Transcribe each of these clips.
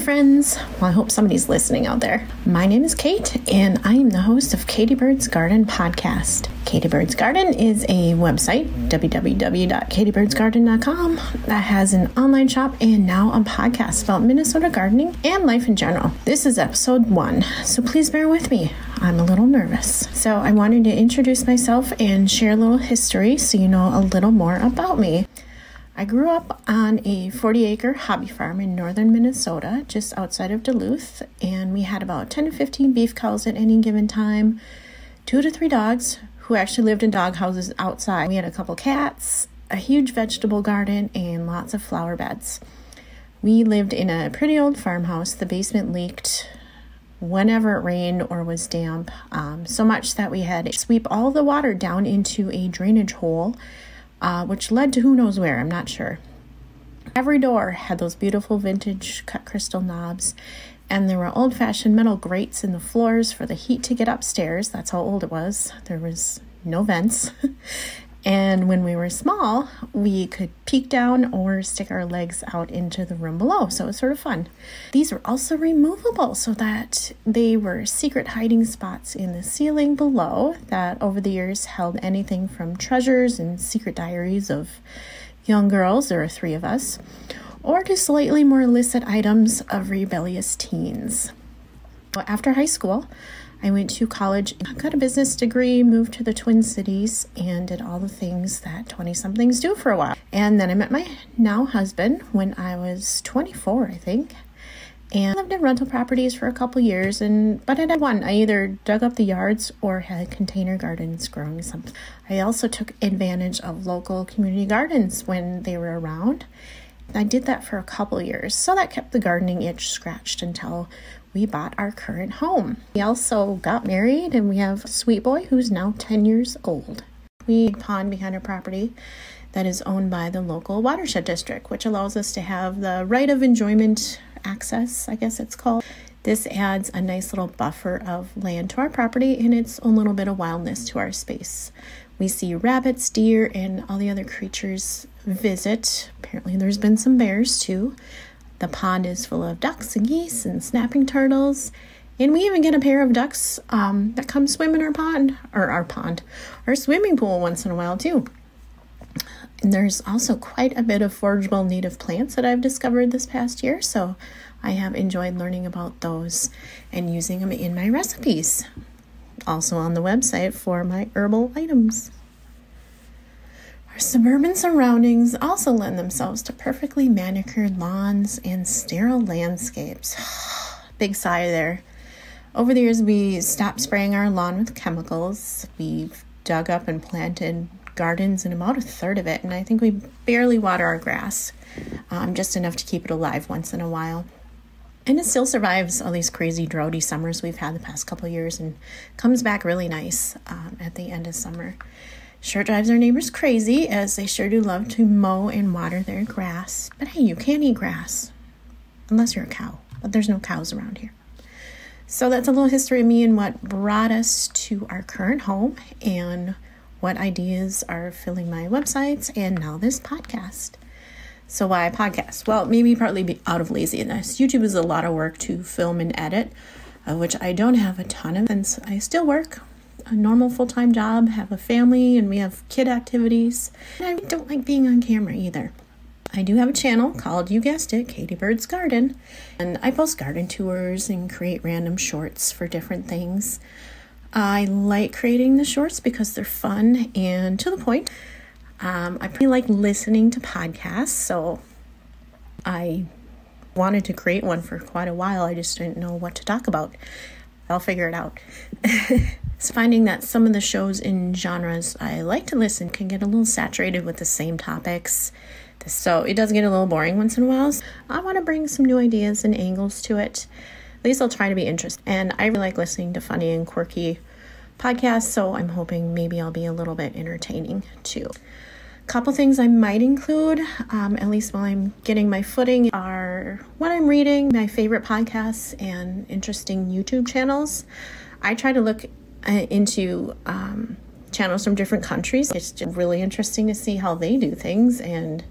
Friends, well, I hope somebody's listening out there. My name is Kate, and I am the host of Katiebird's Garden podcast. Katiebird's Garden is a website, www.katiebirdsgarden.com, that has an online shop and now a podcast about Minnesota gardening and life in general. This is episode 1, so please bear with me. I'm a little nervous. So I wanted to introduce myself and share a little history so you know a little more about me. I grew up on a 40-acre hobby farm in northern Minnesota, just outside of Duluth, and we had about 10 to 15 beef cows at any given time, 2 to 3 dogs who actually lived in dog houses outside. We had a couple cats, a huge vegetable garden, and lots of flower beds. We lived in a pretty old farmhouse. The basement leaked whenever it rained or was damp, so much that we had to sweep all the water down into a drainage hole, which led to who knows where, I'm not sure. Every door had those beautiful vintage cut crystal knobs, and there were old-fashioned metal grates in the floors for the heat to get upstairs. That's how old it was. There was no vents. And when we were small, we could peek down or stick our legs out into the room below, so it was sort of fun. These were also removable so that they were secret hiding spots in the ceiling below that over the years held anything from treasures and secret diaries of young girls, there were 3 of us, or to slightly more illicit items of rebellious teens. After high school, I went to college, got a business degree, moved to the Twin Cities, and did all the things that 20-somethings do for a while. And then I met my now husband when I was 24, I think. And I lived in rental properties for a couple years, but I did one. I either dug up the yards or had container gardens growing something. I also took advantage of local community gardens when they were around. I did that for a couple years, so that kept the gardening itch scratched until we bought our current home. We also got married, and we have a sweet boy who's now 10 years old. We have a pond behind our property that is owned by the local watershed district, which allows us to have the right of enjoyment access, I guess it's called. This adds a nice little buffer of land to our property and its own little bit of wildness to our space. We see rabbits, deer, and all the other creatures visit. Apparently there's been some bears too. The pond is full of ducks and geese and snapping turtles. And we even get a pair of ducks that come swim in our swimming pool once in a while too. And there's also quite a bit of forageable native plants that I've discovered this past year, so I have enjoyed learning about those and using them in my recipes. Also on the website for my herbal items. Our suburban surroundings also lend themselves to perfectly manicured lawns and sterile landscapes. Big sigh there. Over the years, we stopped spraying our lawn with chemicals. We've dug up and planted gardens in about 1/3 of it, and I think we barely water our grass, just enough to keep it alive once in a while. And it still survives all these crazy droughty summers we've had the past couple of years and comes back really nice at the end of summer. Sure drives our neighbors crazy, as they sure do love to mow and water their grass. But hey, you can't eat grass unless you're a cow, but there's no cows around here. So that's a little history of me and what brought us to our current home and what ideas are filling my websites and now this podcast. So why a podcast? Well, maybe partly out of laziness. YouTube is a lot of work to film and edit, which I don't have a ton of, since I still work a normal full-time job, have a family, and we have kid activities. And I don't like being on camera either. I do have a channel called, you guessed it, Katiebirds Garden, and I post garden tours and create random shorts for different things. I like creating the shorts because they're fun and to the point. I pretty like listening to podcasts, so I wanted to create one for quite a while. I just didn't know what to talk about. I'll figure it out. It's finding that some of the shows in genres I like to listen can get a little saturated with the same topics. So it does get a little boring once in a while. So I want to bring some new ideas and angles to it. At least I'll try to be interesting. And I really like listening to funny and quirky podcasts, so I'm hoping maybe I'll be a little bit entertaining too. Couple things I might include, at least while I'm getting my footing, are what I'm reading, my favorite podcasts, and interesting YouTube channels. I try to look into channels from different countries. It's just really interesting to see how they do things, and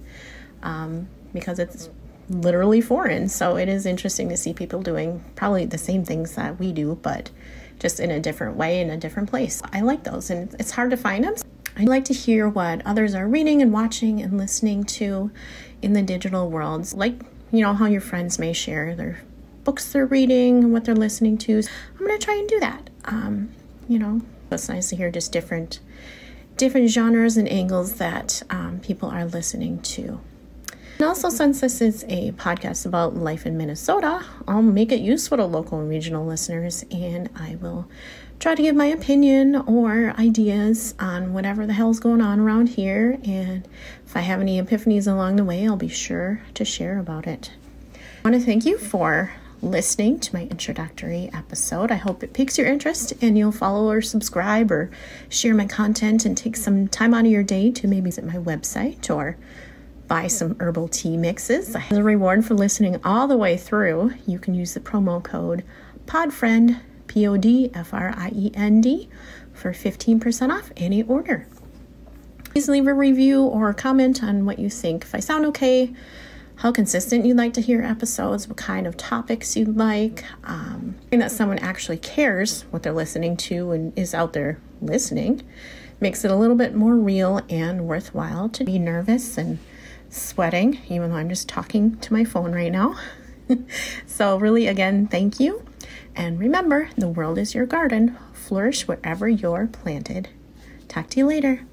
because it's literally foreign. So it is interesting to see people doing probably the same things that we do, but just in a different way, in a different place. I like those, and it's hard to find them. I like to hear what others are reading and watching and listening to in the digital worlds. Like, how your friends may share their books they're reading and what they're listening to. I'm going to try and do that. It's nice to hear just different genres and angles that people are listening to. And also, since this is a podcast about life in Minnesota, I'll make it useful to local and regional listeners, and I will try to give my opinion or ideas on whatever the hell's going on around here. And if I have any epiphanies along the way, I'll be sure to share about it. I want to thank you for listening to my introductory episode. I hope it piques your interest and you'll follow or subscribe or share my content and take some time out of your day to maybe visit my website or buy some herbal tea mixes. As a reward for listening all the way through, you can use the promo code PODFRIEND, PODFRIEND, for 15% off any order. Please leave a review or comment on what you think. If I sound okay, how consistent you'd like to hear episodes, what kind of topics you'd like, and that someone actually cares what they're listening to and is out there listening, makes it a little bit more real and worthwhile to be nervous and sweating, even though I'm just talking to my phone right now. So really, again, thank you. And remember, the world is your garden. Flourish wherever you're planted. Talk to you later.